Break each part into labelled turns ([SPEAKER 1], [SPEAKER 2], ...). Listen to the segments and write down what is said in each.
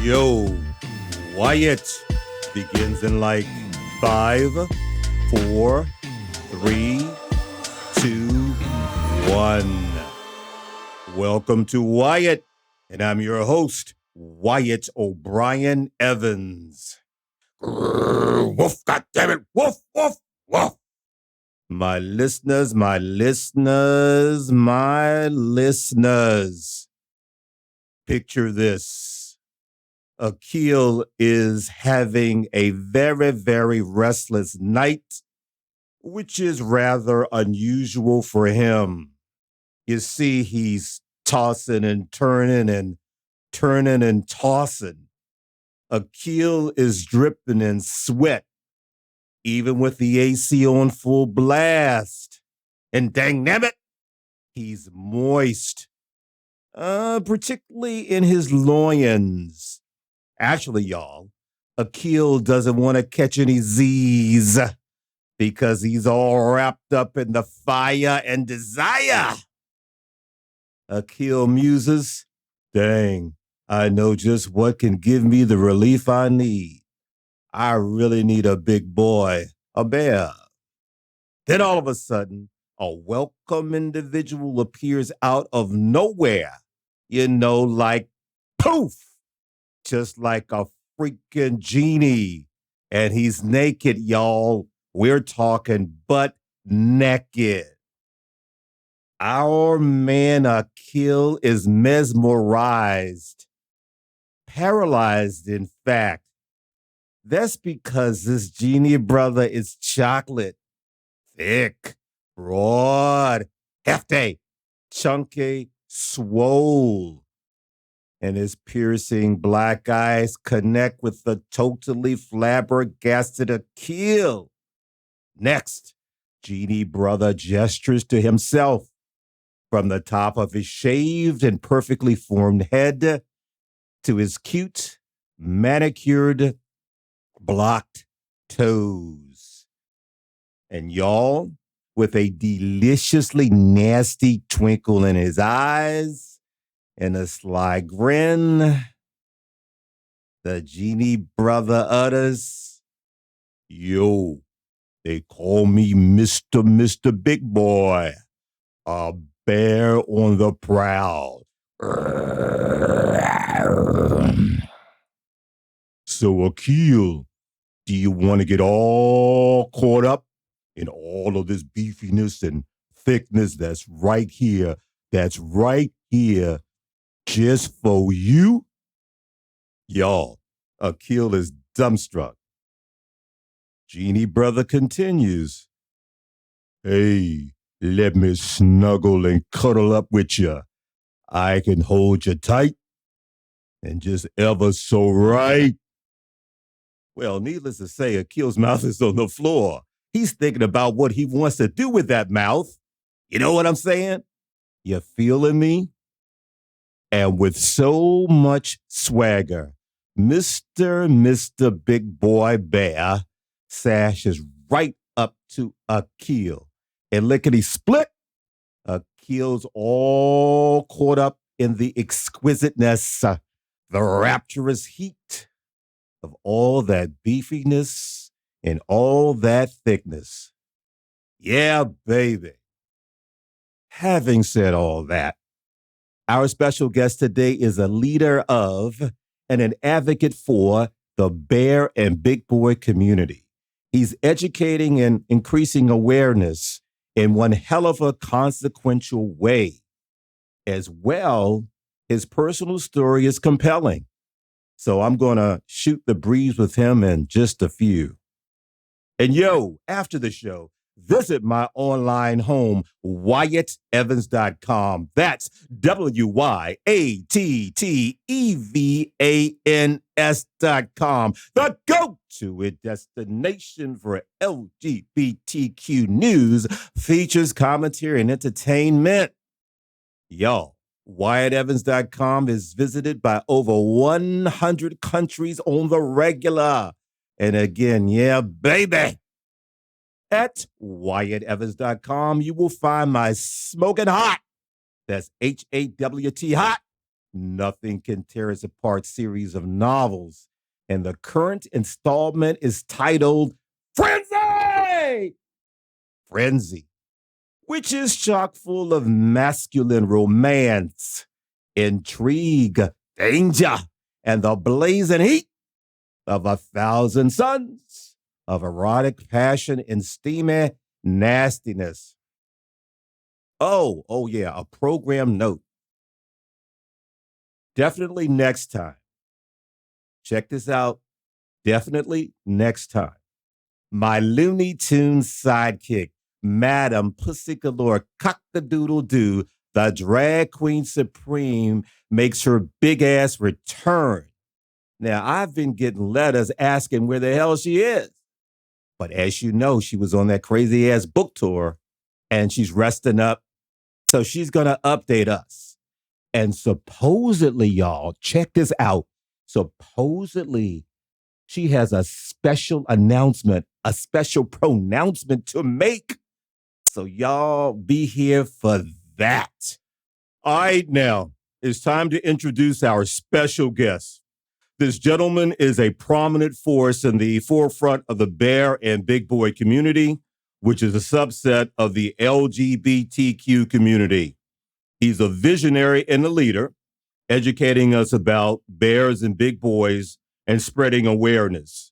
[SPEAKER 1] Yo, Wyatt begins in like 5, 4, 3, 2, 1. Welcome to Wyatt, and I'm your host, Wyatt O'Brien Evans. Grrr, woof, goddammit, woof, woof, woof. My listeners. Picture this. Akil is having a very, very restless night, which is rather unusual for him. You see, he's tossing and turning and tossing. Akil is dripping in sweat, even with the AC on full blast. And dang nabbit, he's moist, particularly in his loins. Actually, y'all, Akil doesn't want to catch any Z's because he's all wrapped up in the fire and desire. Akil muses, dang, I know just what can give me the relief I need. I really need a big boy, a bear. Then all of a sudden, a welcome individual appears out of nowhere. Like poof, just like a freaking genie. And he's naked, y'all. We're talking butt naked. Our man Akil is mesmerized, paralyzed, in fact. That's because this genie brother is chocolate, thick, broad, hefty, chunky, swole. And his piercing black eyes connect with the totally flabbergasted Akil. Next, genie brother gestures to himself from the top of his shaved and perfectly formed head to his cute, manicured, blocked toes. And y'all, with a deliciously nasty twinkle in his eyes and a sly grin, the genie brother utters, yo, they call me Mr. Big Boy, a bear on the prowl. So Akil, do you want to get all caught up in all of this beefiness and thickness that's right here, just for you? Y'all, Akil is dumbstruck. Genie brother continues, hey, let me snuggle and cuddle up with you. I can hold you tight and just ever so right. Well, needless to say, Akil's mouth is on the floor. He's thinking about what he wants to do with that mouth. You know what I'm saying? You feeling me? And with so much swagger, Mr. Big Boy Bear sashes right up to Akil. And lickety split, Akil's all caught up in the exquisiteness, the rapturous heat of all that beefiness and all that thickness. Yeah, baby. Having said all that, our special guest today is a leader of and an advocate for the bear and big boy community. He's educating and increasing awareness in one hell of a consequential way. As well, his personal story is compelling. So I'm going to shoot the breeze with him in just a few. And yo, after the show, visit my online home, WyattEvans.com. That's WyattEvans.com. The go-to destination for LGBTQ news, features, commentary, and entertainment. Y'all, WyattEvans.com is visited by over 100 countries on the regular. And again, yeah, baby. At WyattEvans.com, you will find my smoking hot, that's HAWT, Nothing Can Tear Us Apart series of novels. And the current installment is titled Frenzy! Frenzy, which is chock full of masculine romance, intrigue, danger, and the blazing heat of 1,000 suns of erotic passion and steamy nastiness. Oh yeah, a program note. Definitely next time. Check this out. Definitely next time. My Looney Tunes sidekick, Madam Pussy Galore Cock-a-Doodle-Doo, the drag queen supreme, makes her big ass return. Now, I've been getting letters asking where the hell she is. But as you know, she was on that crazy ass book tour and she's resting up. So she's going to update us. And supposedly, y'all, check this out. Supposedly, she has a special announcement, a special pronouncement to make. So y'all be here for that. All right, now it's time to introduce our special guest. This gentleman is a prominent force in the forefront of the bear and big boy community, which is a subset of the LGBTQ community. He's a visionary and a leader, educating us about bears and big boys and spreading awareness.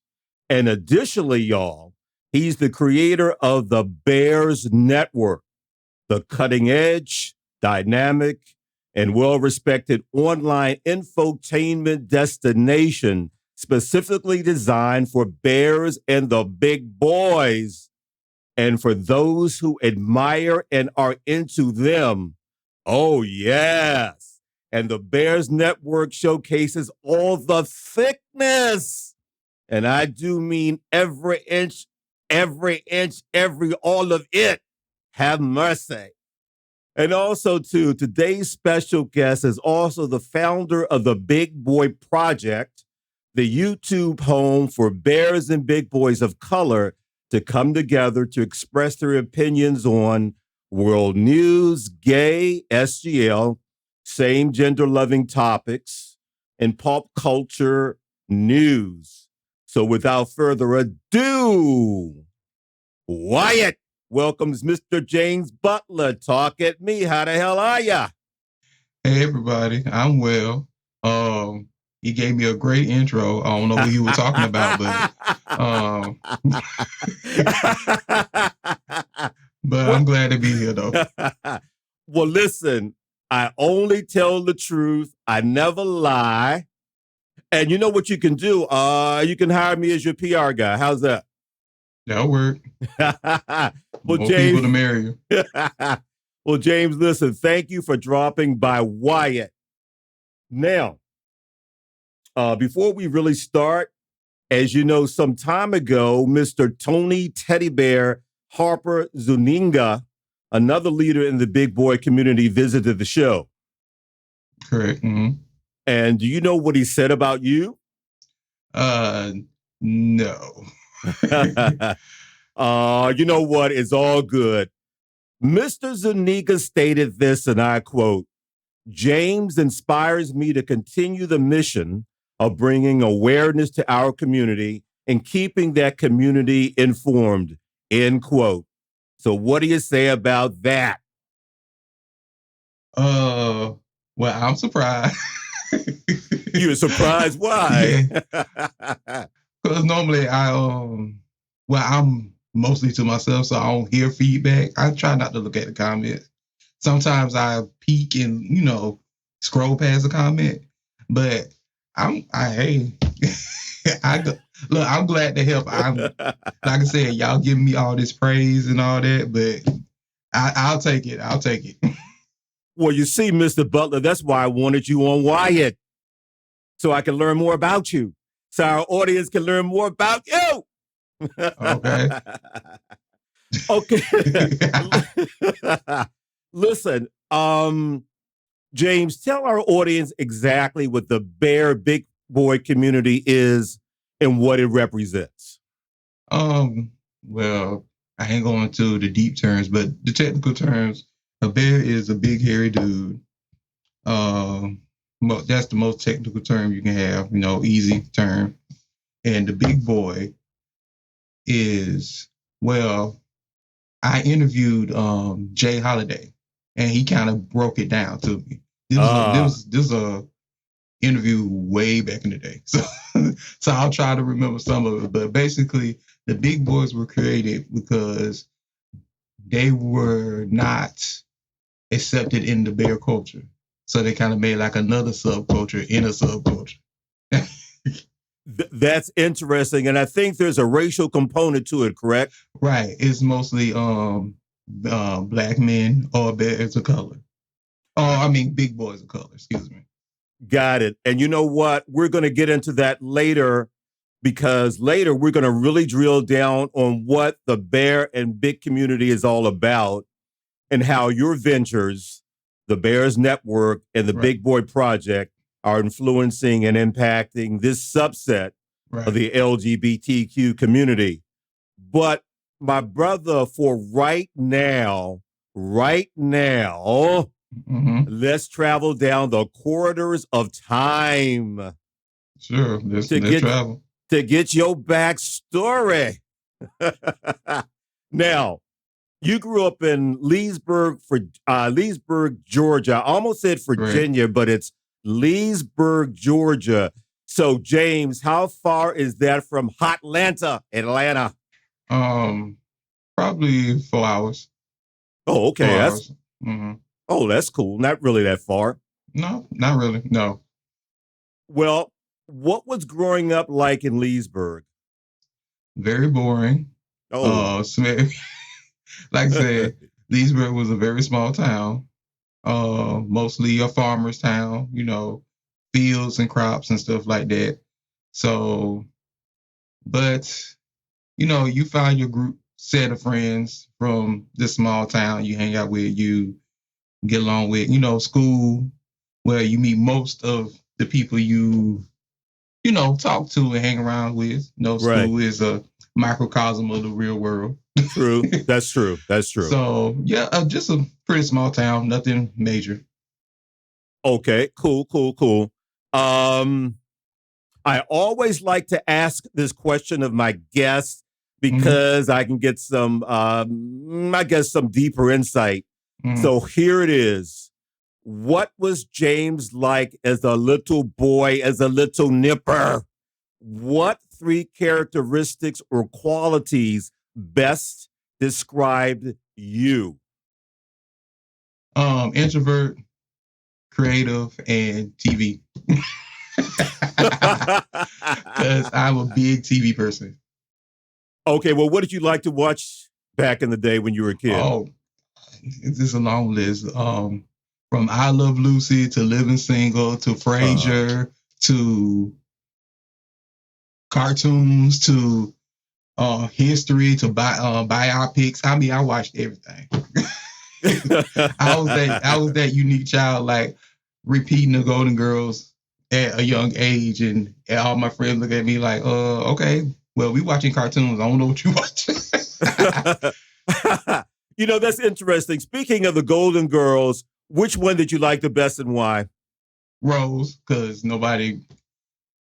[SPEAKER 1] And additionally, y'all, he's the creator of the Bears Network, the cutting edge, dynamic, and well-respected online infotainment destination specifically designed for bears and the big boys, and for those who admire and are into them. Oh, yes. And the Bears Network showcases all the thickness. And I do mean every inch, all of it. Have mercy. And also, too, today's special guest is also the founder of the Big Boy Project, the YouTube home for bears and big boys of color to come together to express their opinions on world news, gay, SGL, same gender loving topics, and pop culture news. So without further ado, Wyatt welcomes Mr. James Butler. Talk at me. How the hell are ya?
[SPEAKER 2] Hey everybody, I'm well. He gave me a great intro. I don't know what you were talking about, but I'm glad to be here though.
[SPEAKER 1] Well, listen, I only tell the truth. I never lie. And you know what you can do? You can hire me as your PR guy. How's that?
[SPEAKER 2] That'll work.
[SPEAKER 1] Well,
[SPEAKER 2] More
[SPEAKER 1] James,
[SPEAKER 2] people to marry you.
[SPEAKER 1] Well, James, listen, thank you for dropping by Wyatt. Now, before we really start, as you know, some time ago, Mr. Tony Teddy Bear Harper Zuniga, another leader in the big boy community, visited the show.
[SPEAKER 2] Correct. Mm-hmm.
[SPEAKER 1] And do you know what he said about you?
[SPEAKER 2] No.
[SPEAKER 1] You know what? It's all good. Mr. Zuniga stated this, and I quote, "James inspires me to continue the mission of bringing awareness to our community and keeping that community informed," end quote. So what do you say about that?
[SPEAKER 2] Well, I'm surprised.
[SPEAKER 1] You're surprised? Why?
[SPEAKER 2] Because normally I'm mostly to myself, so I don't hear feedback. I try not to look at the comments. Sometimes I peek and, scroll past the comment, but I'm glad to help. Like I said, y'all giving me all this praise and all that, but I'll take it. I'll take it.
[SPEAKER 1] Well, you see, Mr. Butler, that's why I wanted you on Wyatt, so I can learn more about you, so our audience can learn more about you.
[SPEAKER 2] Okay.
[SPEAKER 1] Okay. Listen, James, tell our audience exactly what the Bear Big Boy community is and what it represents.
[SPEAKER 2] Well, I ain't going to the deep terms, but the technical terms, a bear is a big hairy dude. That's the most technical term you can have, easy term. And the big boy is, well, I interviewed Jay Holiday, and he kind of broke it down to me. This was a interview way back in the day, so I'll try to remember some of it. But basically, the Big Boys were created because they were not accepted in the bear culture, so they kind of made like another subculture in a subculture.
[SPEAKER 1] That's interesting, and I think there's a racial component to it, correct?
[SPEAKER 2] Right. It's mostly black men or bears of color. Big boys of color. Excuse me.
[SPEAKER 1] Got it. And you know what? We're going to get into that later, because later we're going to really drill down on what the bear and big community is all about, and how your ventures, the Bears Network and the Big Boy Project, are influencing and impacting this subset of the LGBTQ community. But my brother, for right now, let's travel down the corridors of time.
[SPEAKER 2] Sure, let's travel.
[SPEAKER 1] To get your backstory. Now, you grew up in Leesburg, Georgia. I almost said Virginia, but it's Leesburg, Georgia. So, James, how far is that from Hotlanta, Atlanta?
[SPEAKER 2] Probably 4 hours.
[SPEAKER 1] Oh, okay.
[SPEAKER 2] 4 hours.
[SPEAKER 1] Oh, that's cool. Not really that far.
[SPEAKER 2] No, not really. No.
[SPEAKER 1] Well, what was growing up like in Leesburg?
[SPEAKER 2] Very boring. Oh, like I said, Leesburg was a very small town. Mostly a farmer's town, fields and crops and stuff like that. So, but, you find your group set of friends from this small town you hang out with, you get along with, school, where you meet most of the people you talk to and hang around with. School is a microcosm of the real world.
[SPEAKER 1] True. That's true.
[SPEAKER 2] So, yeah, just a pretty small town, nothing major.
[SPEAKER 1] Okay, cool. I always like to ask this question of my guests because I can get some, some deeper insight. So here it is. What was James like as a little boy, as a little nipper? What 3 characteristics or qualities best described you?
[SPEAKER 2] Introvert, creative, and TV. Because I'm a big TV person.
[SPEAKER 1] Okay, well, what did you like to watch back in the day when you were a kid?
[SPEAKER 2] Oh, it's just a long list. From I Love Lucy to Living Single to Frasier to cartoons to history to biopics. I watched everything. I was that unique child, like repeating the Golden Girls at a young age, and all my friends look at me like, okay, well, we watching cartoons. I don't know what you watching.
[SPEAKER 1] That's interesting. Speaking of the Golden Girls, which one did you like the best and why?
[SPEAKER 2] Rose, because nobody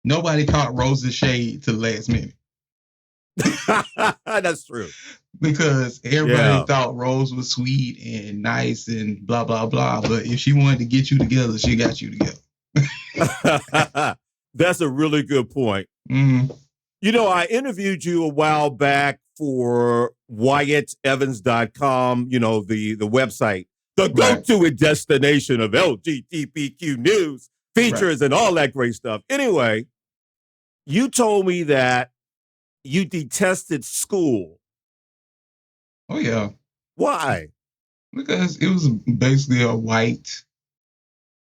[SPEAKER 2] caught Rose's shade to the last minute.
[SPEAKER 1] That's true.
[SPEAKER 2] Because everybody thought Rose was sweet and nice and blah, blah, blah. But if she wanted to get you together, she got you together.
[SPEAKER 1] That's a really good point. I interviewed you a while back for WyattEvans.com, the website, the go-to destination of LGBTQ news, features, and all that great stuff. Anyway, you told me that you detested school.
[SPEAKER 2] Oh, yeah.
[SPEAKER 1] Why?
[SPEAKER 2] Because it was basically a white,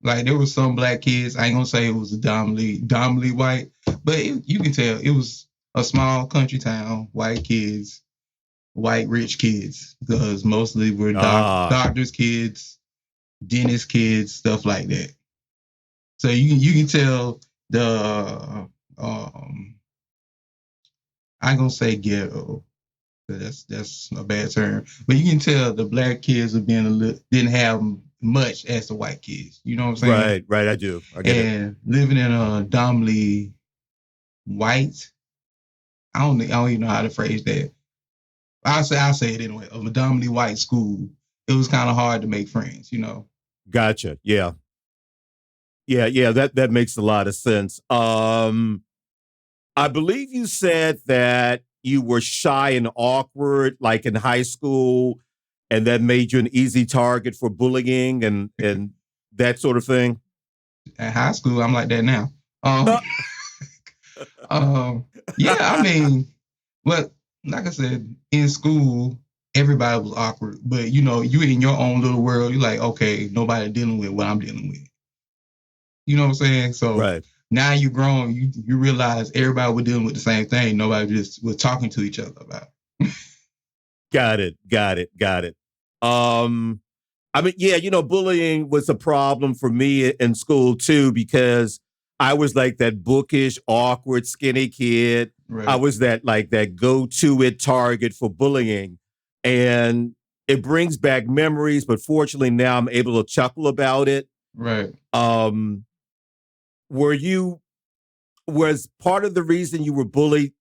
[SPEAKER 2] like there were some black kids. I ain't gonna say it was dominantly white, but you can tell it was a small country town, white kids, white rich kids, because mostly were doctors' kids, dentist kids, stuff like that. So you can tell the I'm gonna say ghetto. That's a bad term, but you can tell the black kids didn't have much as the white kids. You know what I'm saying?
[SPEAKER 1] Right. I do. I get it.
[SPEAKER 2] And living in a dominantly white, I don't even know how to phrase that. I'll say it anyway. Of a dominantly white school, it was kind of hard to make friends.
[SPEAKER 1] Gotcha. Yeah. That makes a lot of sense. I believe you said that you were shy and awkward, like in high school, and that made you an easy target for bullying and that sort of thing.
[SPEAKER 2] At high school, I'm like that now. Yeah, I mean, but like I said, in school, everybody was awkward. But you in your own little world, you're like, okay, nobody dealing with what I'm dealing with. You know what I'm saying? So
[SPEAKER 1] Right.
[SPEAKER 2] now you're grown, you realize everybody was dealing with the same thing. Nobody just was talking to each other about it.
[SPEAKER 1] Got it. I mean, yeah, bullying was a problem for me in school too, because I was like that bookish, awkward, skinny kid.
[SPEAKER 2] Right.
[SPEAKER 1] I was that go-to it target for bullying. And it brings back memories, but fortunately now I'm able to chuckle about it.
[SPEAKER 2] Right.
[SPEAKER 1] Was part of the reason you were bullied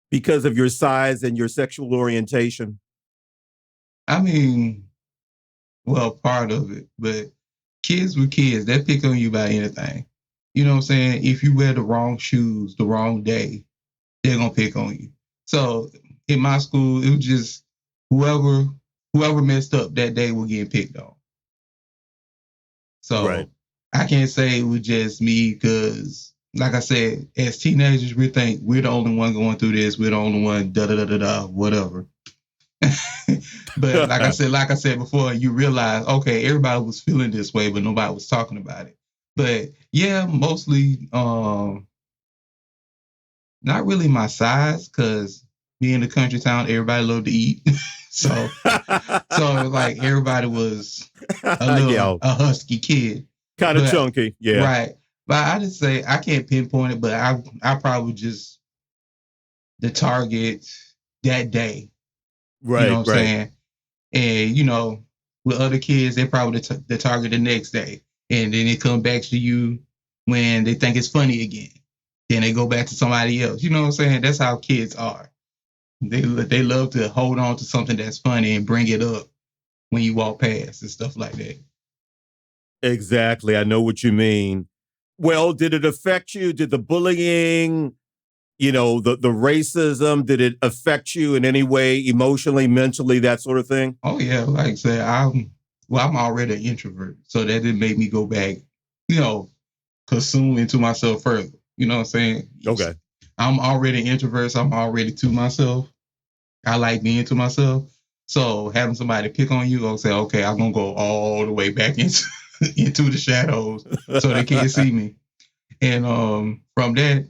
[SPEAKER 1] because of your size and your sexual orientation?
[SPEAKER 2] I mean, well, part of it, but kids were kids. They pick on you about anything. You know what I'm saying? If you wear the wrong shoes the wrong day, they're gonna pick on you. So in my school, it was just whoever messed up that day will get picked on. So
[SPEAKER 1] Right.
[SPEAKER 2] I can't say it was just me because, like I said, as teenagers, we think we're the only one going through this. We're the only one, whatever. But like I said before, you realize, okay, everybody was feeling this way, but nobody was talking about it. But yeah, mostly not really my size, because being in the country town, everybody loved to eat. so like everybody was a husky kid.
[SPEAKER 1] Kind of chunky, yeah.
[SPEAKER 2] Right. But I just say I can't pinpoint it, but I probably just the target that day.
[SPEAKER 1] Right.
[SPEAKER 2] You know what I'm saying? And with other kids, they probably the target the next day. And then it comes back to you when they think it's funny again. Then they go back to somebody else. You know what I'm saying? That's how kids are. They love to hold on to something that's funny and bring it up when you walk past and stuff like that.
[SPEAKER 1] Exactly. I know what you mean. Well, did it affect you? Did the bullying, the racism, did it affect you in any way, emotionally, mentally, that sort of thing?
[SPEAKER 2] Oh yeah, like I said, I'm already an introvert, so that didn't make me go back, consume into myself further. You know what I'm saying?
[SPEAKER 1] Okay.
[SPEAKER 2] I'm already an introvert, so I'm already to myself. I like being to myself. So having somebody pick on you, I'll say, okay, I'm gonna go all the way back into the shadows so they can't see me. And from that,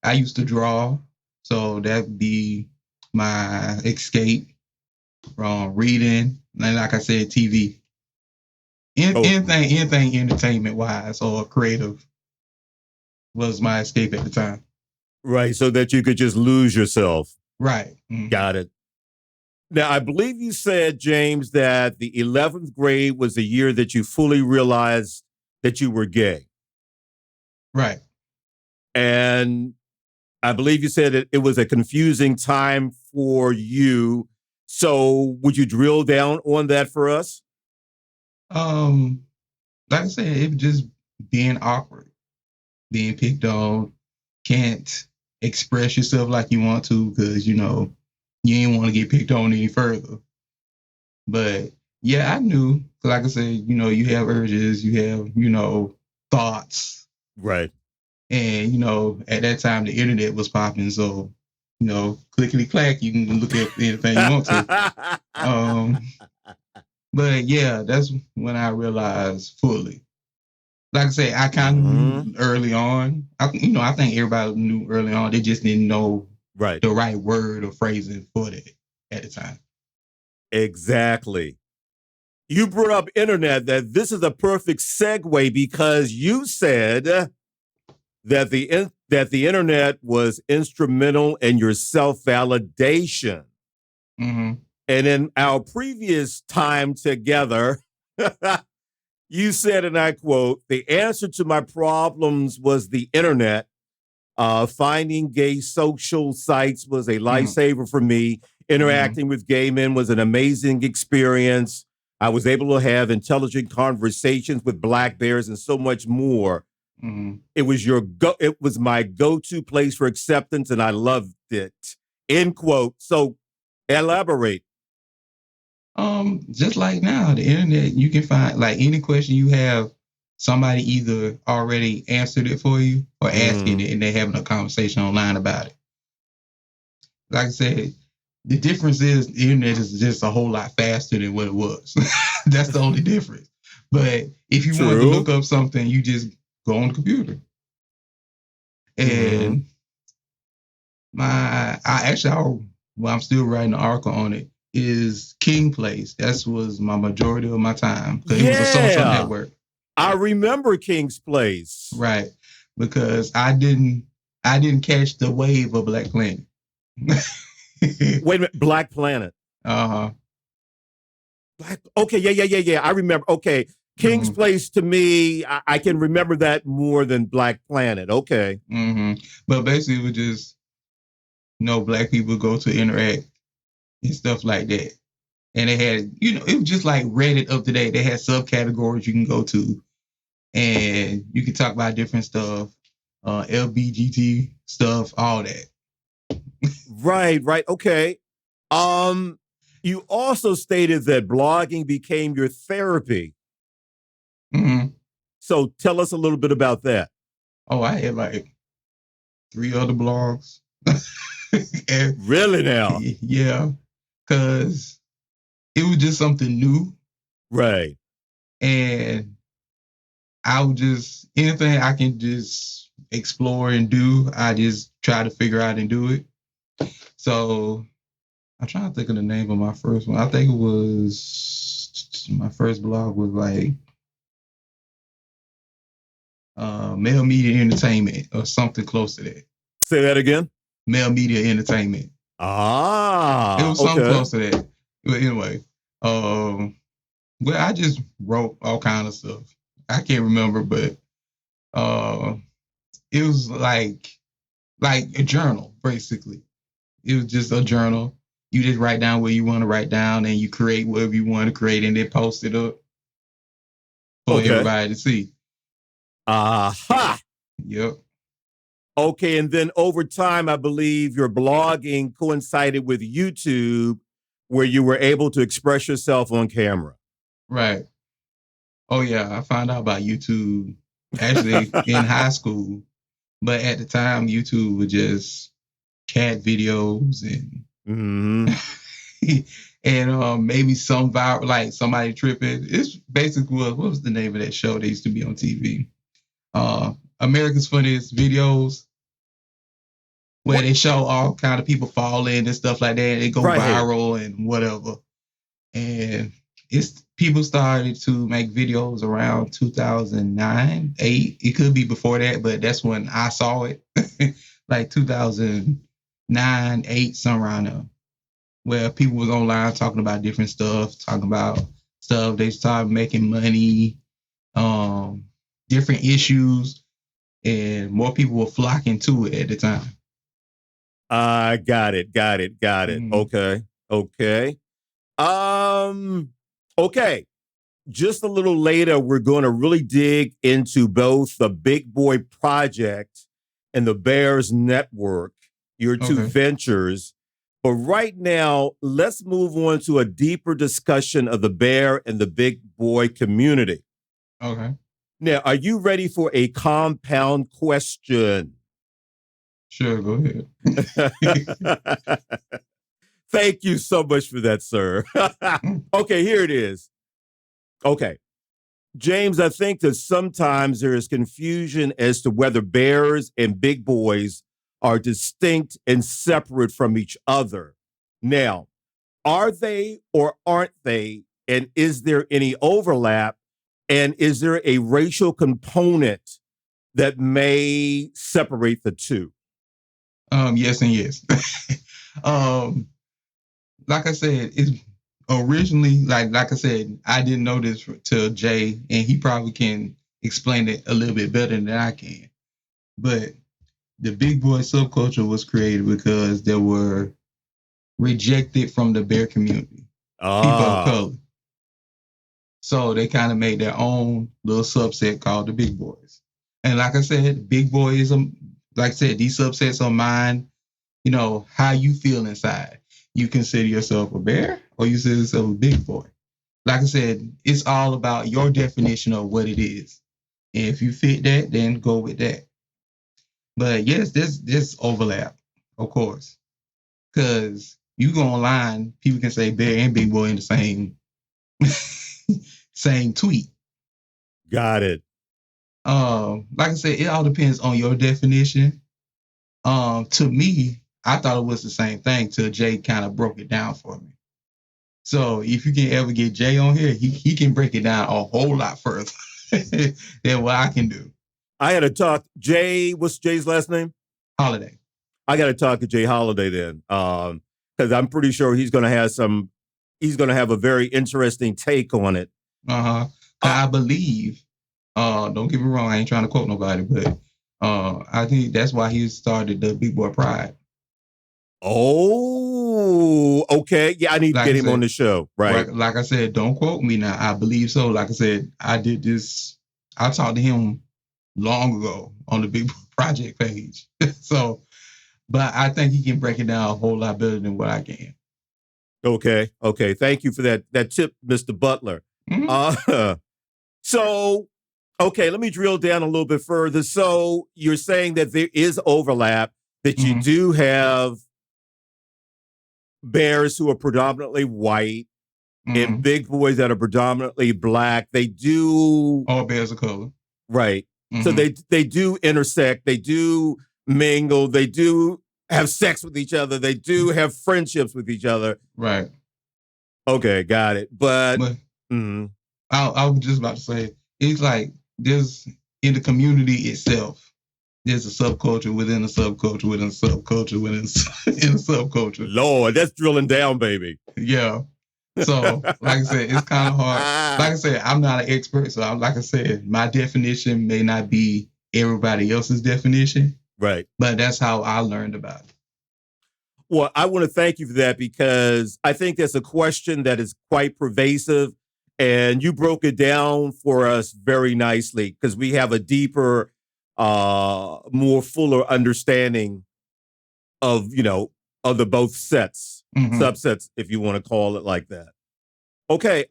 [SPEAKER 2] I used to draw, so that'd be my escape from reading, and like I said, TV. Anything entertainment wise or creative was my escape at the time.
[SPEAKER 1] Right, so that you could just lose yourself.
[SPEAKER 2] Right. Mm-hmm.
[SPEAKER 1] Got it. Now, I believe you said, James, that the 11th grade was the year that you fully realized that you were gay.
[SPEAKER 2] Right.
[SPEAKER 1] And I believe you said that it was a confusing time for you. So would you drill down on that for us?
[SPEAKER 2] Like I said, it was just being awkward, being picked on, can't express yourself like you want to because, you ain't want to get picked on any further. But yeah, I knew, like I said, you have urges, you have, thoughts.
[SPEAKER 1] Right.
[SPEAKER 2] And, at that time, the internet was popping. So, clickety clack, you can look at anything you want to. But yeah, that's when I realized fully. Like I say, I kind of knew early on. I think everybody knew early on. They just didn't know the right word or phrasing for it at the time.
[SPEAKER 1] Exactly. You brought up internet. That this is a perfect segue because you said that the internet was instrumental in your self-validation.
[SPEAKER 2] Mm-hmm.
[SPEAKER 1] And in our previous time together, You said, and I quote, the answer to my problems was the internet. Finding gay social sites was a lifesaver for me. Interacting with gay men was an amazing experience. I was able to have intelligent conversations with black bears and so much more. It was my go-to place for acceptance, and I loved it. End quote. So elaborate.
[SPEAKER 2] Just like now, the internet, you can find like any question you have, somebody either already answered it for you or asking it, and they're having a conversation online about it. Like I said, the difference is the internet is just a whole lot faster than what it was. That's the only difference. But if you want to look up something, you just go on the computer. And I'm still writing an article on it, is King Place. That was my majority of my time because it was a social network.
[SPEAKER 1] I remember King's Place.
[SPEAKER 2] Right. Because I didn't catch the wave of Black Planet.
[SPEAKER 1] Wait a minute, Black Planet. Okay, yeah. I remember. Okay. King's Place, to me, I can remember that more than Black Planet. Okay.
[SPEAKER 2] But basically it was just, black people go to interact and stuff like that. And they had, it was just like Reddit up to date. They had subcategories you can go to, and you can talk about different stuff, LGBT stuff, all that.
[SPEAKER 1] Right. Okay. You also stated that blogging became your therapy. So tell us a little bit about that.
[SPEAKER 2] Oh, I had like 3 other blogs.
[SPEAKER 1] Really now?
[SPEAKER 2] Yeah, because it was just something new.
[SPEAKER 1] Right.
[SPEAKER 2] And I would just, anything I can just explore and do, I just try to figure out and do it. So I'm trying to think of the name of my first one. I think it was, my first blog was like Male Media Entertainment or something close to that.
[SPEAKER 1] Say that again?
[SPEAKER 2] Male Media Entertainment. It was something close to that. But anyway, well, I just wrote all kind of stuff. I can't remember, but it was like a journal, basically. It was just a journal. You just write down what you want to write down, and you create whatever you want to create, and then post it up for everybody to see.
[SPEAKER 1] Aha!
[SPEAKER 2] Yep.
[SPEAKER 1] Okay, and then over time, I believe your blogging coincided with YouTube, where you were able to express yourself on camera.
[SPEAKER 2] Right. Oh, yeah. I found out about YouTube actually in high school. But at the time, YouTube was just cat videos and and maybe some viral, like somebody tripping. It's basically what was the name of that show that used to be on TV? America's Funniest Videos, where they show all kind of people falling and stuff like that. And they go viral and whatever. And people started to make videos around 2009, 8. It could be before that, but that's when I saw it. Like 2009, 8, somewhere around there, where people was online talking about different stuff, talking about stuff. They started making money, different issues, and more people were flocking to it at the time.
[SPEAKER 1] Got it. Okay. Okay. Just a little later, we're going to really dig into both the Big Boy Project and the Bears Network, your two ventures. But right now, let's move on to a deeper discussion of the Bear and the Big Boy community.
[SPEAKER 2] Okay.
[SPEAKER 1] Now, are you ready for a compound question?
[SPEAKER 2] Sure, go ahead.
[SPEAKER 1] Thank you so much for that, sir. Okay, here it is. Okay. James, I think that sometimes there is confusion as to whether Bears and Big Boys are distinct and separate from each other. Now, are they or aren't they? And is there any overlap? And is there a racial component that may separate the two?
[SPEAKER 2] Yes and yes. Like I said, originally, like I said, I didn't know this till Jay, and he probably can explain it a little bit better than I can. But the big boy subculture was created because they were rejected from the bear community, people of color. So they kind of made their own little subset called the Big Boys. And like I said, Big Boy is like I said, these subsets are mine. You know, how you feel inside. You consider yourself a bear or you consider yourself a big boy. Like I said, it's all about your definition of what it is. And if you fit that, then go with that. But yes, there's overlap, of course. Because you go online, people can say bear and big boy in the same same tweet.
[SPEAKER 1] Got it.
[SPEAKER 2] Like I said, it all depends on your definition. To me, I thought it was the same thing till Jay kind of broke it down for me. So if you can ever get Jay on here, he can break it down a whole lot further than what I can do.
[SPEAKER 1] I had to talk Jay. What's Jay's last name?
[SPEAKER 2] Holiday.
[SPEAKER 1] I got to talk to Jay Holiday then, because I'm pretty sure he's going to have a very interesting take on it.
[SPEAKER 2] I believe. Don't get me wrong. I ain't trying to quote nobody, but I think that's why he started the Big Boy Pride.
[SPEAKER 1] Oh, okay. Yeah, I need to get him on the show. Right.
[SPEAKER 2] Like I said, don't quote me now. I believe so. Like I said, I did this. I talked to him long ago on the Big Boy Project page. So, but I think he can break it down a whole lot better than what I can.
[SPEAKER 1] Okay. Thank you for that tip, Mr. Butler. Mm-hmm. So, okay, let me drill down a little bit further. So you're saying that there is overlap, that you do have bears who are predominantly white and big boys that are predominantly black. They do
[SPEAKER 2] all bears of color.
[SPEAKER 1] Right. So they do intersect, they do mingle, they do have sex with each other, they do have friendships with each other.
[SPEAKER 2] Right.
[SPEAKER 1] Okay, got it. But
[SPEAKER 2] I was just about to say, it's like there's in the community itself, there's a subculture within a subculture within a subculture within a subculture.
[SPEAKER 1] Lord, that's drilling down, baby.
[SPEAKER 2] Yeah. So, like I said, it's kind of hard. Like I said, I'm not an expert. So, like I said, my definition may not be everybody else's definition.
[SPEAKER 1] Right.
[SPEAKER 2] But that's how I learned about it.
[SPEAKER 1] Well, I want to thank you for that because I think that's a question that is quite pervasive. And you broke it down for us very nicely because we have a deeper, more fuller understanding of, of the both sets, subsets, if you want to call it like that. Okay.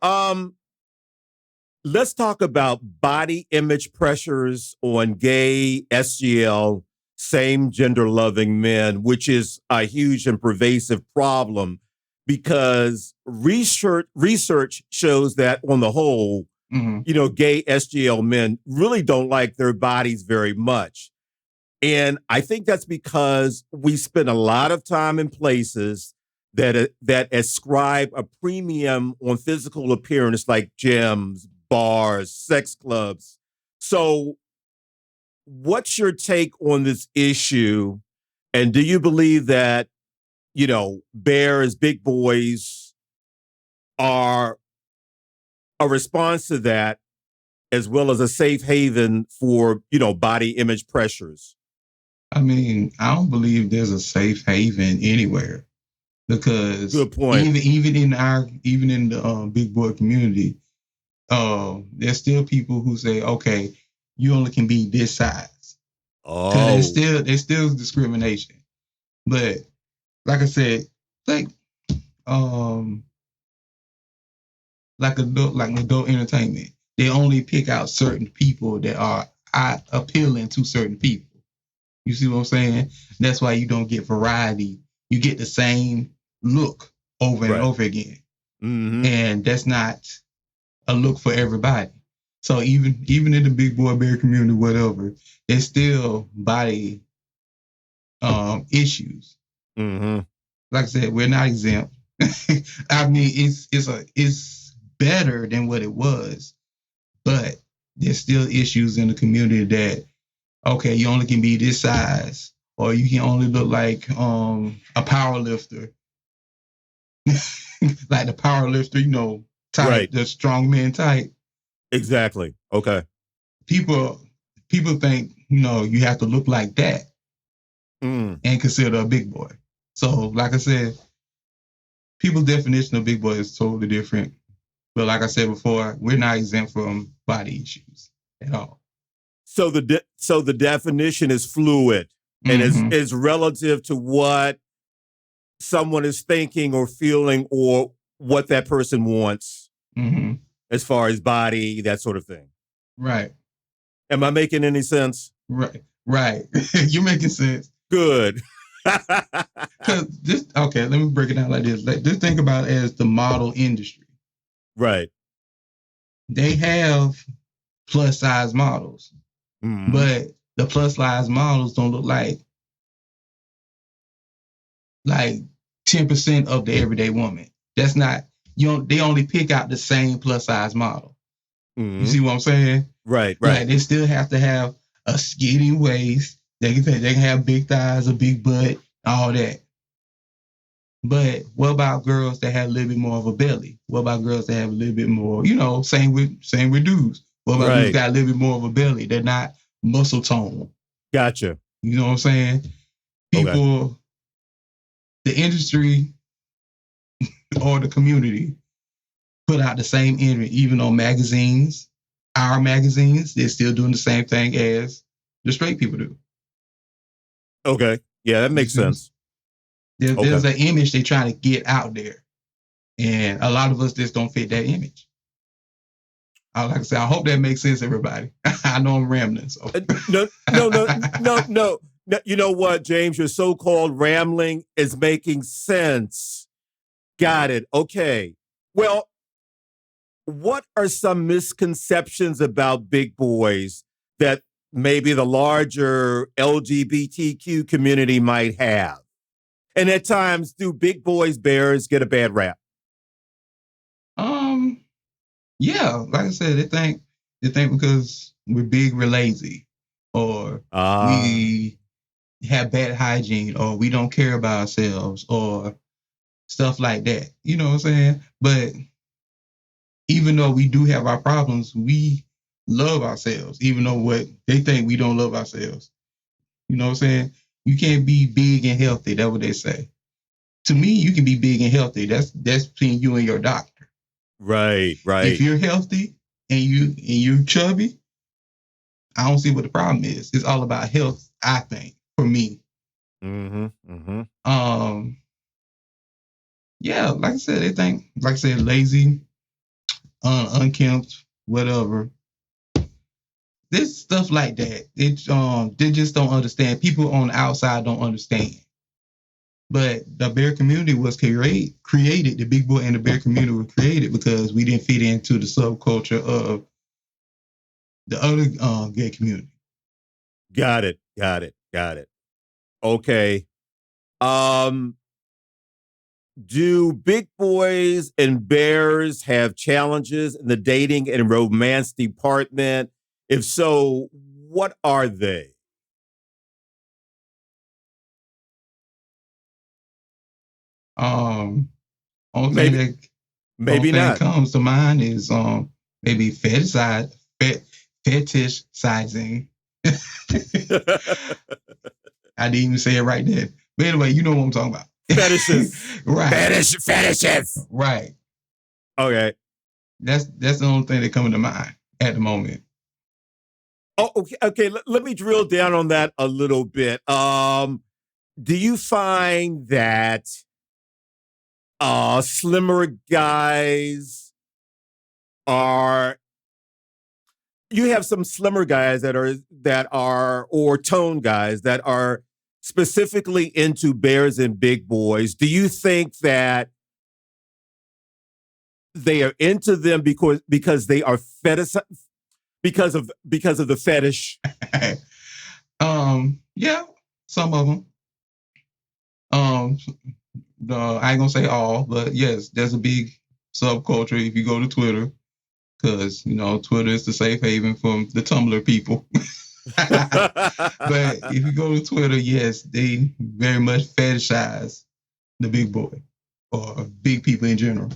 [SPEAKER 1] Let's talk about body image pressures on gay, SGL, same gender loving men, which is a huge and pervasive problem because research shows that on the whole, gay SGL men really don't like their bodies very much. And I think that's because we spend a lot of time in places that ascribe a premium on physical appearance like gyms, bars, sex clubs. So what's your take on this issue? And do you believe that, bears, big boys are a response to that as well as a safe haven for, body image pressures?
[SPEAKER 2] I mean, I don't believe there's a safe haven anywhere because
[SPEAKER 1] good point.
[SPEAKER 2] Even in the big boy community, there's still people who say, okay, you only can be this size. Oh, there's still discrimination. But like I said, like adult entertainment, they only pick out certain people that are appealing to certain people. You see what I'm saying? That's why you don't get variety. You get the same look over and over again. And that's not a look for everybody. So even in the big boy bear community, whatever, there's still body issues. Like I said, we're not exempt. I mean, it's better than what it was, but there's still issues in the community that, okay, you only can be this size, or you can only look like a power lifter. like the power lifter, type,
[SPEAKER 1] Right.
[SPEAKER 2] the strong man type.
[SPEAKER 1] Exactly. Okay.
[SPEAKER 2] People think, you have to look like that and consider a big boy. So, like I said, people's definition of big boy is totally different. But like I said before, we're not exempt from body issues at all.
[SPEAKER 1] So the definition is fluid and is relative to what someone is thinking or feeling or what that person wants as far as body, that sort of thing.
[SPEAKER 2] Right.
[SPEAKER 1] Am I making any sense?
[SPEAKER 2] Right. You're making sense.
[SPEAKER 1] Good.
[SPEAKER 2] Okay, let me break it down like this. Just think about it as the model industry.
[SPEAKER 1] Right.
[SPEAKER 2] They have plus size models, but the plus size models don't look like 10% of the everyday woman. That's not, they only pick out the same plus size model. You see what I'm saying?
[SPEAKER 1] Right.
[SPEAKER 2] Like they still have to have a skinny waist. They can have big thighs, a big butt, all that. But what about girls that have a little bit more of a belly? What about girls that have a little bit more, same with dudes. What about dudes got a little bit more of a belly? They're not muscle tone.
[SPEAKER 1] Gotcha.
[SPEAKER 2] You know what I'm saying? People, the industry or the community put out the same image, even on magazines. Our magazines, they're still doing the same thing as the straight people do.
[SPEAKER 1] Okay. Yeah, that makes sense.
[SPEAKER 2] There's an image they're trying to get out there. And a lot of us just don't fit that image. Like I said, I hope that makes sense, everybody. I know I'm rambling. So.
[SPEAKER 1] No. You know what, James? Your so-called rambling is making sense. Got it. Okay. Well, what are some misconceptions about Big Boyz that maybe the larger LGBTQ community might have? And at times, do Big Boyz bears get a bad rap?
[SPEAKER 2] Yeah, like I said, they think because we're big, we're lazy, or we have bad hygiene, or we don't care about ourselves, or stuff like that. You know what I'm saying? But even though we do have our problems, we love ourselves, even though what they think we don't love ourselves. You know what I'm saying? You can't be big and healthy. That's what they say. To me, you can be big and healthy. That's between you and your doctor.
[SPEAKER 1] Right.
[SPEAKER 2] If you're healthy and you're chubby, I don't see what the problem is. It's all about health, I think, for me. Yeah, like I said, they think, lazy, unkempt, whatever. This stuff like that. They just don't understand. People on the outside don't understand. But the bear community was created. The Big Boy and the bear community were created because we didn't fit into the subculture of the other gay community.
[SPEAKER 1] Got it. Okay. Do Big Boyz and bears have challenges in the dating and romance department? If so, what are they?
[SPEAKER 2] Only thing that comes to mind is maybe fetishizing. I didn't even say it right there. But anyway, you know what I'm talking about.
[SPEAKER 1] Fetishes.
[SPEAKER 2] Right.
[SPEAKER 1] Fetishes.
[SPEAKER 2] Right.
[SPEAKER 1] Okay.
[SPEAKER 2] That's the only thing that comes to mind at the moment.
[SPEAKER 1] Oh, okay. Let me drill down on that a little bit. Do you find that slimmer guys you have some slimmer guys that are or tone guys that are specifically into bears and Big Boyz? Do you think that they are into them because they are fetish because of the fetish?
[SPEAKER 2] Yeah, some of them. I ain't gonna say all, but yes, there's a big subculture if you go to Twitter, because Twitter is the safe haven from the Tumblr people. But if you go to Twitter, yes, they very much fetishize the Big Boy. or big people in general.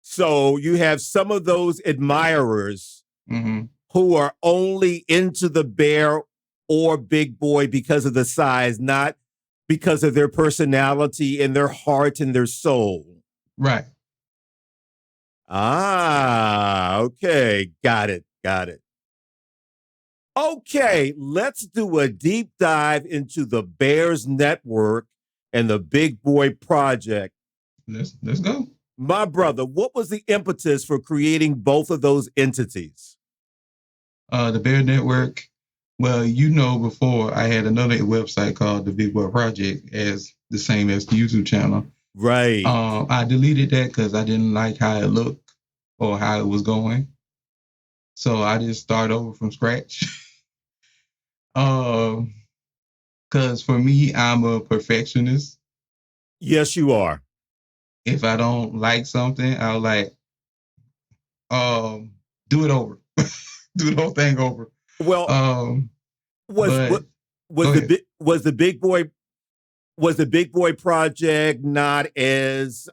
[SPEAKER 1] So you have some of those admirers who are only into the bear or big boy because of the size, not because of their personality and their heart and their soul.
[SPEAKER 2] Right.
[SPEAKER 1] Ah, okay. Got it. Okay, let's do a deep dive into the Bears Network and the Big Boy Project.
[SPEAKER 2] Let's go.
[SPEAKER 1] My brother, what was the impetus for creating both of those entities?
[SPEAKER 2] The Bear Network. Well, before I had another website called the Big Boy Project, as the same as the YouTube channel.
[SPEAKER 1] Right.
[SPEAKER 2] I deleted that because I didn't like how it looked or how it was going. So I just started over from scratch. Because for me, I'm a perfectionist.
[SPEAKER 1] Yes, you are.
[SPEAKER 2] If I don't like something, I'll do it over. Do the whole thing over.
[SPEAKER 1] Well, was the Big Boy Project not as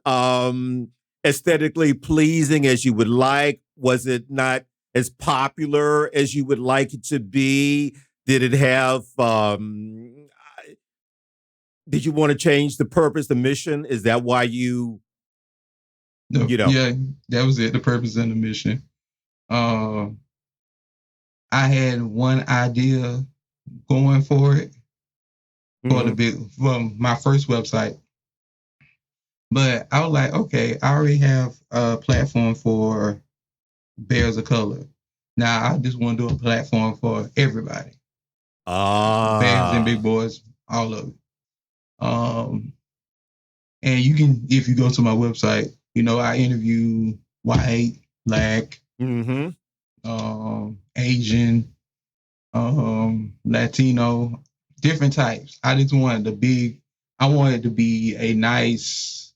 [SPEAKER 1] aesthetically pleasing as you would like? Was it not as popular as you would like it to be? Did it have did you want to change the purpose, the mission? Is that why you
[SPEAKER 2] Yeah, that was it, the purpose and the mission. I had one idea going for it for my first website. But I was like, okay, I already have a platform for Bears of Color. Now I just want to do a platform for everybody. Bears and Big Boys, all of it. And you can, if you go to my website, I interview white, black, Asian, Latino, different types. I just wanted I wanted to be a nice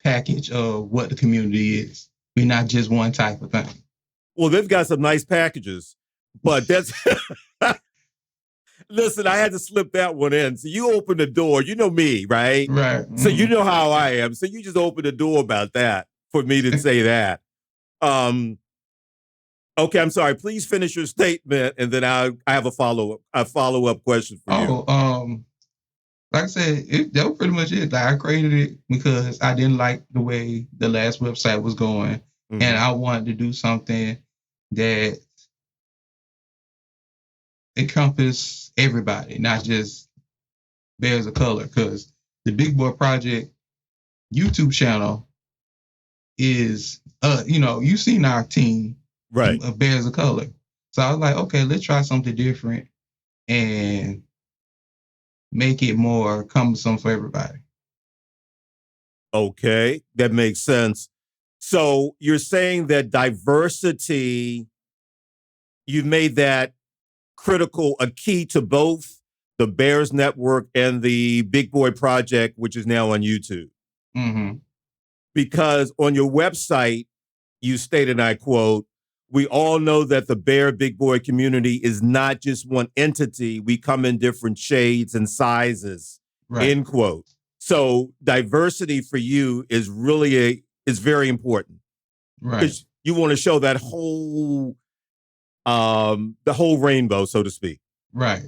[SPEAKER 2] package of what the community is. We're not just one type of thing.
[SPEAKER 1] Well, they've got some nice packages, but that's listen, I had to slip that one in. So you open the door, you know me, right?
[SPEAKER 2] Right.
[SPEAKER 1] So you know how I am. So you just open the door about that for me to say that. Okay, I'm sorry. Please finish your statement, and then I have a follow-up question for you.
[SPEAKER 2] Like I said, that was pretty much it. Like, I created it because I didn't like the way the last website was going, and I wanted to do something that encompass everybody, not just Bears of Color. Because the Big Boy Project YouTube channel is, you've seen our team,
[SPEAKER 1] right,
[SPEAKER 2] of Bears of Color. So I was like, okay, let's try something different and make it more cumbersome for everybody.
[SPEAKER 1] Okay, that makes sense. So you're saying that diversity, you've made that critical, a key to both the Bears Network and the Big Boy Project, which is now on YouTube. Because on your website, you stated, and I quote, "We all know that the Bear Big Boy community is not just one entity. We come in different shades and sizes," end quote. So diversity for you is really is very important.
[SPEAKER 2] Right.
[SPEAKER 1] Because you want to show that whole the whole rainbow, so to speak.
[SPEAKER 2] Right.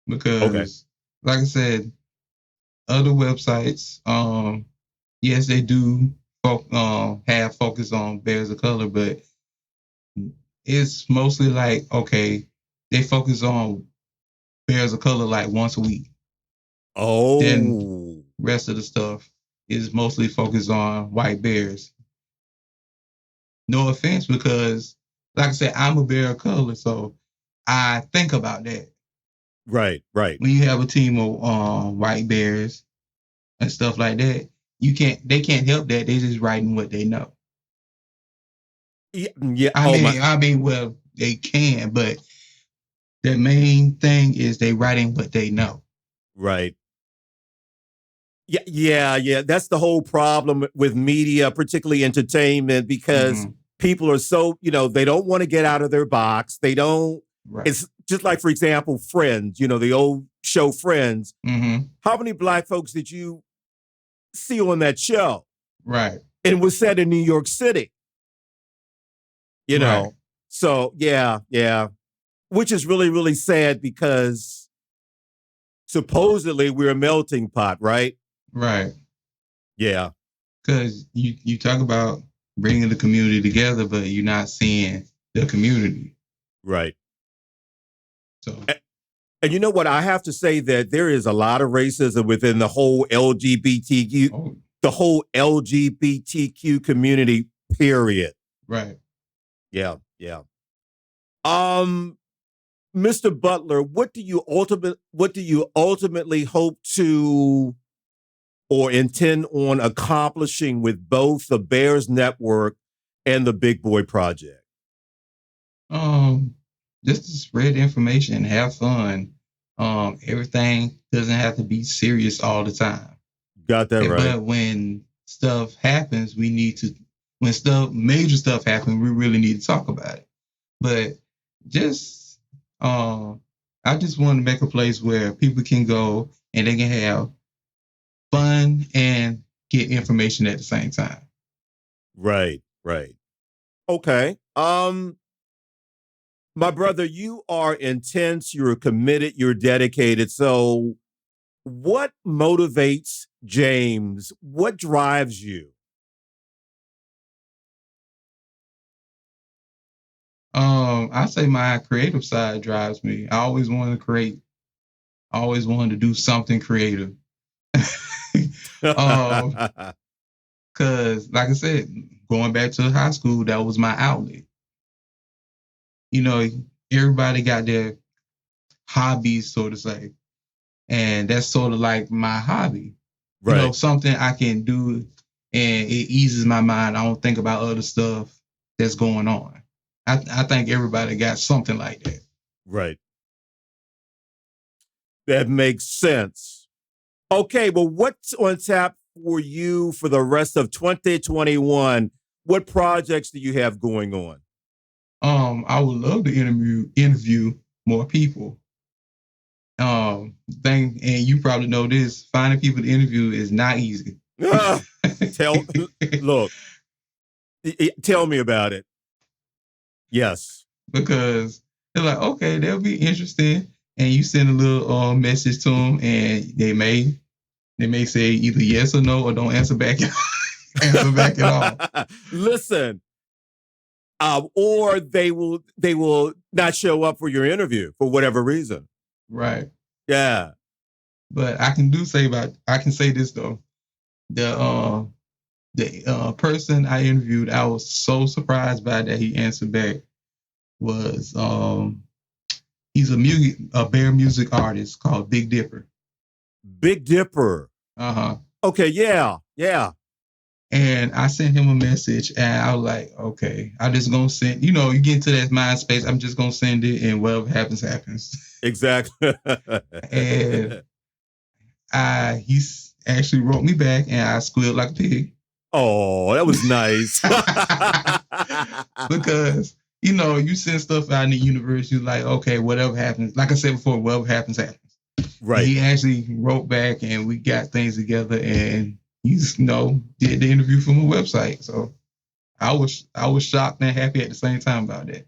[SPEAKER 2] Because like I said, other websites, yes, they do have focus on Bears of Color, but it's mostly like, okay, they focus on Bears of Color like once a week. Then rest of the stuff is mostly focused on white bears. No offense, because like I said, I'm a bear of color, so I think about that.
[SPEAKER 1] Right.
[SPEAKER 2] When you have a team of white bears and stuff like that, they can't help that. They just writing what they know.
[SPEAKER 1] Yeah.
[SPEAKER 2] I mean, well, they can, but the main thing is they writing what they know.
[SPEAKER 1] Right. Yeah. That's the whole problem with media, particularly entertainment, because people are so, they don't want to get out of their box. They don't. Right. It's just like, for example, Friends, the old show Friends. How many black folks did you see on that show.
[SPEAKER 2] Right.
[SPEAKER 1] And it was set in New York City. You know,
[SPEAKER 2] Right.
[SPEAKER 1] so yeah. Which is really, really sad because supposedly we're a melting pot, right?
[SPEAKER 2] Right.
[SPEAKER 1] Yeah.
[SPEAKER 2] Because you talk about bringing the community together, but you're not seeing the community.
[SPEAKER 1] Right.
[SPEAKER 2] So,
[SPEAKER 1] and you know what? I have to say that there is a lot of racism within the whole LGBTQ, the whole LGBTQ community, period.
[SPEAKER 2] Right.
[SPEAKER 1] Yeah. Mr. Butler, what do you ultimately hope to or intend on accomplishing with both the Bears Network and the Big Boy Project?
[SPEAKER 2] Just to spread information and have fun. Everything doesn't have to be serious all the time.
[SPEAKER 1] Got that right.
[SPEAKER 2] But when stuff happens, major stuff happens, we really need to talk about it. But just, I just want to make a place where people can go and they can have fun and get information at the same time.
[SPEAKER 1] Right. Okay. My brother, you are intense, you're committed, you're dedicated. So what motivates James? What drives you?
[SPEAKER 2] I say my creative side drives me. I always wanted to create. I always wanted to do something creative. Cause like I said, going back to high school, that was my outlet. You know, everybody got their hobbies, so to say. And that's sort of like my hobby. Right. You know, something I can do and it eases my mind. I don't think about other stuff that's going on. I think everybody got something like that.
[SPEAKER 1] Right. That makes sense. Okay, well, what's on tap for you for the rest of 2021? What projects do you have going on?
[SPEAKER 2] I would love to interview more people. And you probably know this, finding people to interview is not easy.
[SPEAKER 1] Tell me about it. Yes.
[SPEAKER 2] Because they're like, okay, they'll be interesting. And you send a little message to them and they may say either yes or no or don't answer back at all.
[SPEAKER 1] Listen, or they will not show up for your interview for whatever reason.
[SPEAKER 2] Right.
[SPEAKER 1] Yeah.
[SPEAKER 2] But I can say this though. The person I interviewed, I was so surprised by that he answered back. Was he's a bear music artist called Big Dipper.
[SPEAKER 1] Big Dipper. Okay, yeah.
[SPEAKER 2] And I sent him a message and I was like, okay, I'm just gonna send, you get into that mind space, I'm just gonna send it and whatever happens, happens.
[SPEAKER 1] Exactly.
[SPEAKER 2] And he actually wrote me back and I squealed like a pig.
[SPEAKER 1] Oh, that was nice.
[SPEAKER 2] Because you send stuff out in the universe, you're like, okay, whatever happens. Like I said before, whatever happens, happens. Right. And he actually wrote back and we got things together and he did the interview from a website. So I was shocked and happy at the same time about that.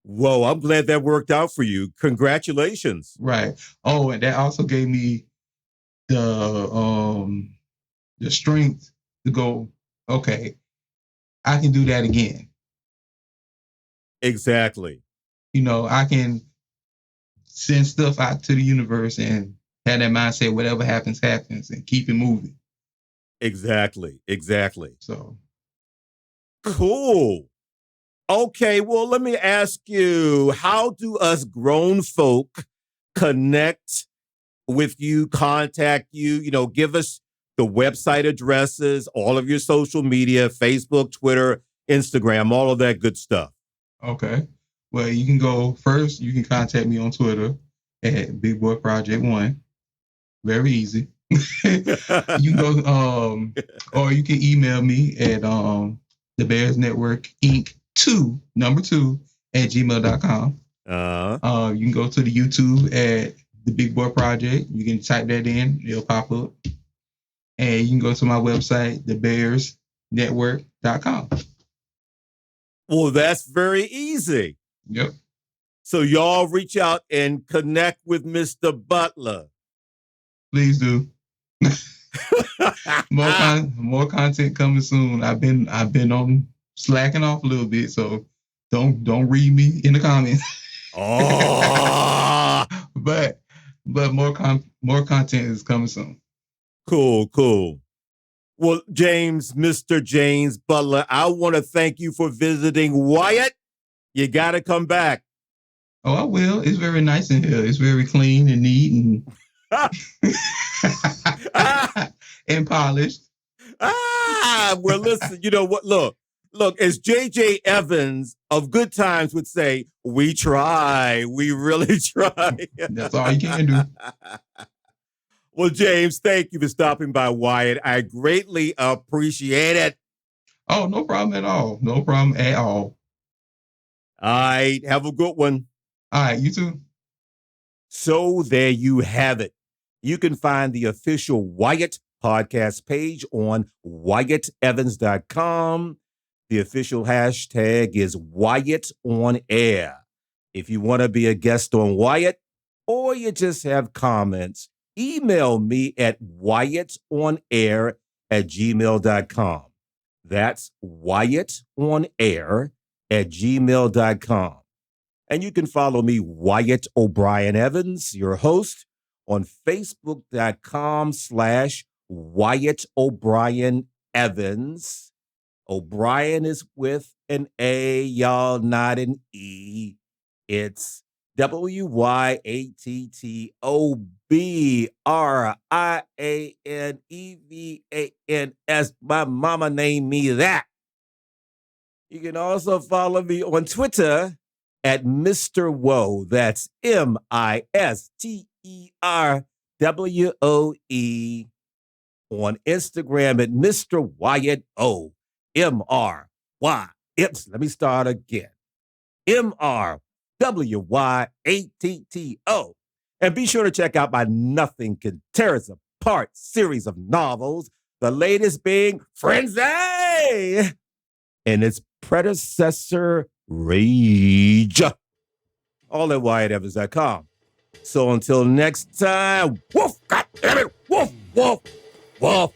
[SPEAKER 1] Whoa, I'm glad that worked out for you. Congratulations.
[SPEAKER 2] Right. Oh, and that also gave me the strength to go, okay, I can do that again.
[SPEAKER 1] Exactly.
[SPEAKER 2] I can send stuff out to the universe and have that mindset, whatever happens, happens, and keep it moving.
[SPEAKER 1] Exactly.
[SPEAKER 2] So.
[SPEAKER 1] Cool. Okay, well, let me ask you, how do us grown folk connect with you, contact you? Give us the website addresses, all of your social media, Facebook, Twitter, Instagram, all of that good stuff.
[SPEAKER 2] Okay. Well, you can go first. You can contact me on Twitter at Big Boy Project 1. Very easy. You can go, or you can email me at the Bears Network Inc. 2 at gmail.com. You can go to the YouTube at the Big Boy Project. You can type that in; it'll pop up. And you can go to my website, thebearsnetwork.com.
[SPEAKER 1] Well, that's very easy.
[SPEAKER 2] Yep.
[SPEAKER 1] So y'all reach out and connect with Mr. Butler.
[SPEAKER 2] Please do. More content coming soon. I've been on slacking off a little bit, so don't read me in the comments.
[SPEAKER 1] Oh,
[SPEAKER 2] but more content is coming soon.
[SPEAKER 1] Cool. Well, Mr. James Butler, I want to thank you for visiting Wyatt. You got to come back.
[SPEAKER 2] Oh, I will. It's very nice in here. It's very clean and neat and polished.
[SPEAKER 1] Well, listen, you know what? Look, as J.J. Evans of Good Times would say, we try. We really try.
[SPEAKER 2] That's all you can do.
[SPEAKER 1] Well, James, thank you for stopping by Wyatt. I greatly appreciate it.
[SPEAKER 2] Oh, no problem at all. No problem at all.
[SPEAKER 1] All right. Have a good one.
[SPEAKER 2] All right. You too.
[SPEAKER 1] So there you have it. You can find the official Wyatt podcast page on WyattEvans.com. The official hashtag is Wyatt on Air. If you want to be a guest on Wyatt or you just have comments, email me at WyattOnAir@gmail.com. That's WyattOnAir@gmail.com. And you can follow me, Wyatt O'Brien Evans, your host, on Facebook.com/Wyatt O'Brien Evans. O'Brien is with an A, y'all, not an E. It's WYATTOBRIANEVANS. My mama named me that. You can also follow me on Twitter at Mr. Woe. That's MISTERWOE. On Instagram at Mr. Wyatt O. MRY. Let me start again. MRWYATTO. And be sure to check out my Nothing Can Tear Us Apart series of novels, the latest being Frenzy and its predecessor, Rage. All at WyattEvans.com. So until next time, woof, goddammit, woof, woof, woof.